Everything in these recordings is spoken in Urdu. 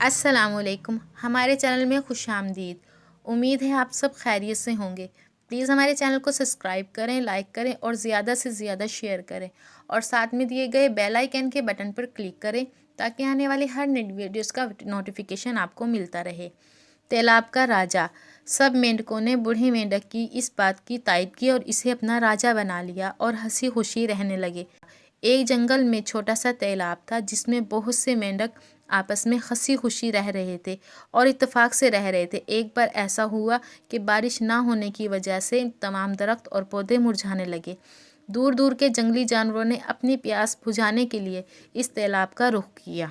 السلام علیکم، ہمارے چینل میں خوش آمدید۔ امید ہے آپ سب خیریت سے ہوں گے۔ پلیز ہمارے چینل کو سبسکرائب کریں، لائک کریں اور زیادہ سے زیادہ شیئر کریں، اور ساتھ میں دیے گئے بیل آئیکن کے بٹن پر کلک کریں تاکہ آنے والی ہر نئی ویڈیوز کا نوٹیفیکیشن آپ کو ملتا رہے۔ تیلاب کا راجا۔ سب مینڈکوں نے بوڑھے مینڈک کی اس بات کی تائید کی اور اسے اپنا راجا بنا لیا اور ہنسی خوشی رہنے لگے۔ ایک جنگل میں چھوٹا سا تیلاب تھا جس میں بہت سے مینڈک آپس میں ہنسی خوشی رہ رہے تھے اور اتفاق سے رہ رہے تھے۔ ایک بار ایسا ہوا کہ بارش نہ ہونے کی وجہ سے تمام درخت اور پودے مرجھانے لگے۔ دور دور کے جنگلی جانوروں نے اپنی پیاس بجھانے کے لیے اس تیلاب کا رخ کیا۔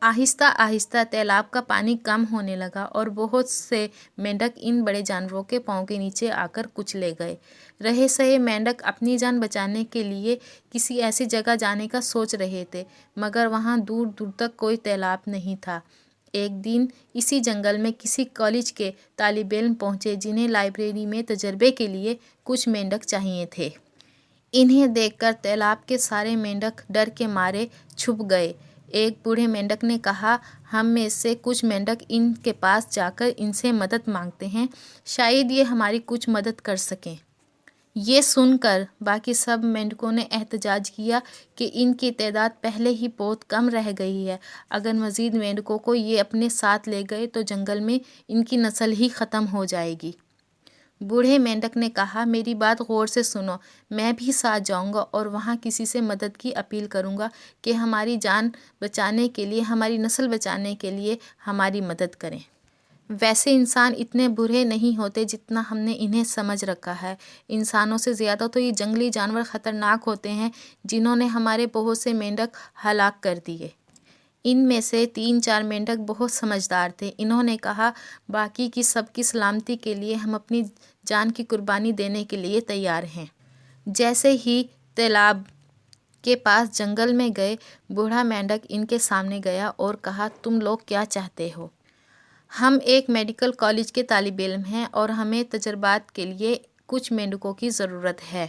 آہستہ آہستہ تیلاب کا پانی کم ہونے لگا اور بہت سے مینڈک ان بڑے جانوروں کے پاؤں کے نیچے آ کر کچلے گئے۔ رہے سہے مینڈک اپنی جان بچانے کے لیے کسی ایسی جگہ جانے کا سوچ رہے تھے، مگر وہاں دور دور تک کوئی تیلاب نہیں تھا۔ ایک دن اسی جنگل میں کسی کالج کے طالب علم پہنچے جنہیں لائبریری میں تجربے کے لیے کچھ مینڈک چاہیے تھے۔ انہیں دیکھ کر تیلاب کے سارے مینڈک ڈر کے مارے چھپ گئے۔ ایک بوڑھے مینڈک نے کہا، ہم میں سے کچھ مینڈک ان کے پاس جا کر ان سے مدد مانگتے ہیں، شاید یہ ہماری کچھ مدد کر سکیں۔ یہ سن کر باقی سب مینڈکوں نے احتجاج کیا کہ ان کی تعداد پہلے ہی بہت کم رہ گئی ہے، اگر مزید مینڈکوں کو یہ اپنے ساتھ لے گئے تو جنگل میں ان کی نسل ہی ختم ہو جائے گی۔ بوڑھے مینڈک نے کہا، میری بات غور سے سنو، میں بھی ساتھ جاؤں گا اور وہاں کسی سے مدد کی اپیل کروں گا کہ ہماری جان بچانے کے لیے، ہماری نسل بچانے کے لیے ہماری مدد کریں۔ ویسے انسان اتنے برے نہیں ہوتے جتنا ہم نے انہیں سمجھ رکھا ہے۔ انسانوں سے زیادہ تو یہ جنگلی جانور خطرناک ہوتے ہیں جنہوں نے ہمارے بہت سے مینڈک ہلاک کر دیے۔ ان میں سے 3-4 مینڈک بہت سمجھدار تھے۔ انہوں نے کہا، باقی کی سب کی سلامتی کے لیے ہم اپنی جان کی قربانی دینے کے لیے تیار ہیں۔ جیسے ہی تیلاب کے پاس جنگل میں گئے، بوڑھا مینڈک ان کے سامنے گیا اور کہا، تم لوگ کیا چاہتے ہو؟ ہم ایک میڈیکل کالج کے طالب علم ہیں اور ہمیں تجربات کے لیے کچھ مینڈکوں کی ضرورت ہے۔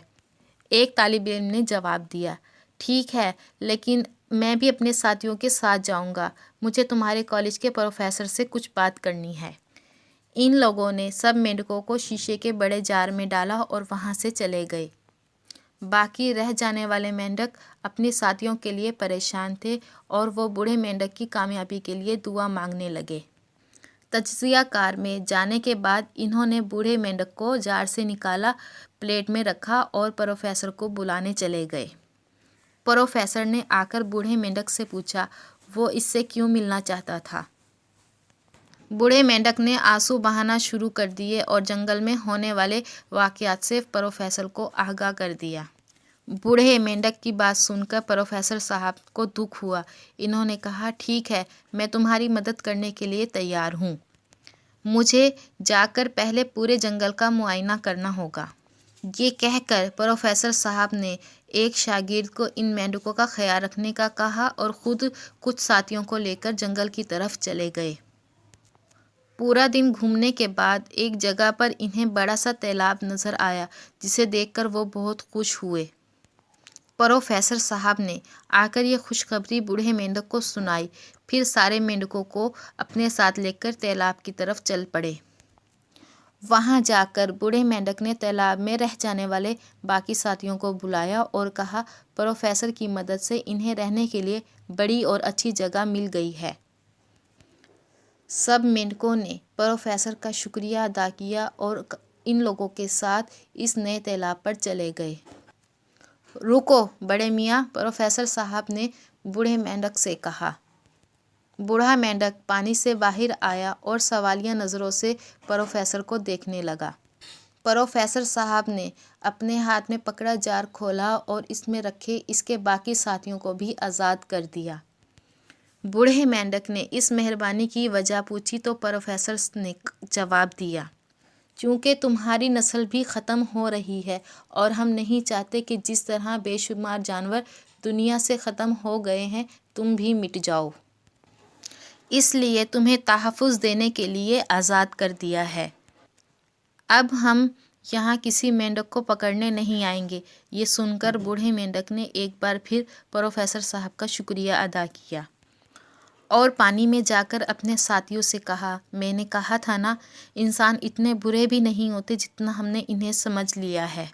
ایک طالب علم نے جواب دیا، ٹھیک ہے، لیکن میں بھی اپنے ساتھیوں کے ساتھ جاؤں گا، مجھے تمہارے کالج کے پروفیسر سے کچھ بات کرنی ہے۔ ان لوگوں نے سب مینڈکوں کو شیشے کے بڑے جار میں ڈالا اور وہاں سے چلے گئے۔ باقی رہ جانے والے مینڈک اپنے ساتھیوں کے لیے پریشان تھے اور وہ بوڑھے مینڈک کی کامیابی کے لیے دعا مانگنے لگے۔ تجزیہ کار میں جانے کے بعد انہوں نے بوڑھے مینڈک کو جار سے نکالا، پلیٹ میں رکھا اور پروفیسر کو بلانے چلے گئے۔ پروفیسر نے آ کر بوڑھے مینڈک سے پوچھا، وہ اس سے کیوں ملنا چاہتا تھا؟ بوڑھے مینڈک نے آنسو بہانا شروع کر دیے اور جنگل میں ہونے والے واقعات سے پروفیسر کو آگاہ کر دیا۔ بوڑھے مینڈک کی بات سن کر پروفیسر صاحب کو دکھ ہوا۔ انہوں نے کہا، ٹھیک ہے، میں تمہاری مدد کرنے کے لیے تیار ہوں، مجھے جا کر پہلے پورے جنگل کا معائنہ کرنا ہوگا۔ یہ کہہ کر پروفیسر صاحب نے ایک شاگرد کو ان مینڈکوں کا خیال رکھنے کا کہا اور خود کچھ ساتھیوں کو لے کر جنگل کی طرف چلے گئے۔ پورا دن گھومنے کے بعد ایک جگہ پر انہیں بڑا سا تیلاب نظر آیا جسے دیکھ کر وہ بہت خوش ہوئے۔ پروفیسر صاحب نے آ کر یہ خوشخبری بوڑھے مینڈک کو سنائی، پھر سارے مینڈکوں کو اپنے ساتھ لے کر تیلاب کی طرف چل پڑے۔ وہاں جا کر بوڑھے مینڈک نے تیلاب میں رہ جانے والے باقی ساتھیوں کو بلایا اور کہا، پروفیسر کی مدد سے انہیں رہنے کے لیے بڑی اور اچھی جگہ مل گئی ہے۔ سب مینڈکوں نے پروفیسر کا شکریہ ادا کیا اور ان لوگوں کے ساتھ اس نئے تیلاب پر چلے گئے۔ رکو بڑے میاں، پروفیسر صاحب نے بوڑھے مینڈک سے کہا۔ بوڑھا مینڈک پانی سے باہر آیا اور سوالیہ نظروں سے پروفیسر کو دیکھنے لگا۔ پروفیسر صاحب نے اپنے ہاتھ میں پکڑا جار کھولا اور اس میں رکھے اس کے باقی ساتھیوں کو بھی آزاد کر دیا۔ بوڑھے مینڈک نے اس مہربانی کی وجہ پوچھی تو پروفیسر نے جواب دیا، چونکہ تمہاری نسل بھی ختم ہو رہی ہے اور ہم نہیں چاہتے کہ جس طرح بے شمار جانور دنیا سے ختم ہو گئے ہیں تم بھی مٹ جاؤ، اس لیے تمہیں تحفظ دینے کے لیے آزاد کر دیا ہے۔ اب ہم یہاں کسی مینڈک کو پکڑنے نہیں آئیں گے۔ یہ سن کر بوڑھے مینڈک نے ایک بار پھر پروفیسر صاحب کا شکریہ ادا کیا اور پانی میں جا کر اپنے ساتھیوں سے کہا، میں نے کہا تھا نا، انسان اتنے برے بھی نہیں ہوتے جتنا ہم نے انہیں سمجھ لیا ہے۔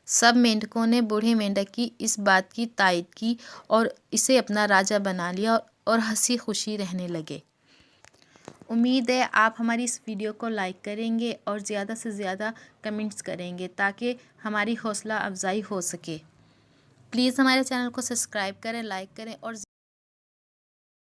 سب مینڈکوں نے بوڑھے مینڈک کی اس بات کی تائید کی اور اسے اپنا راجا بنا لیا اور ہنسی خوشی رہنے لگے۔ امید ہے آپ ہماری اس ویڈیو کو لائک کریں گے اور زیادہ سے زیادہ کمنٹس کریں گے تاکہ ہماری حوصلہ افزائی ہو سکے۔ پلیز ہمارے چینل کو سبسکرائب کریں، لائک کریں اور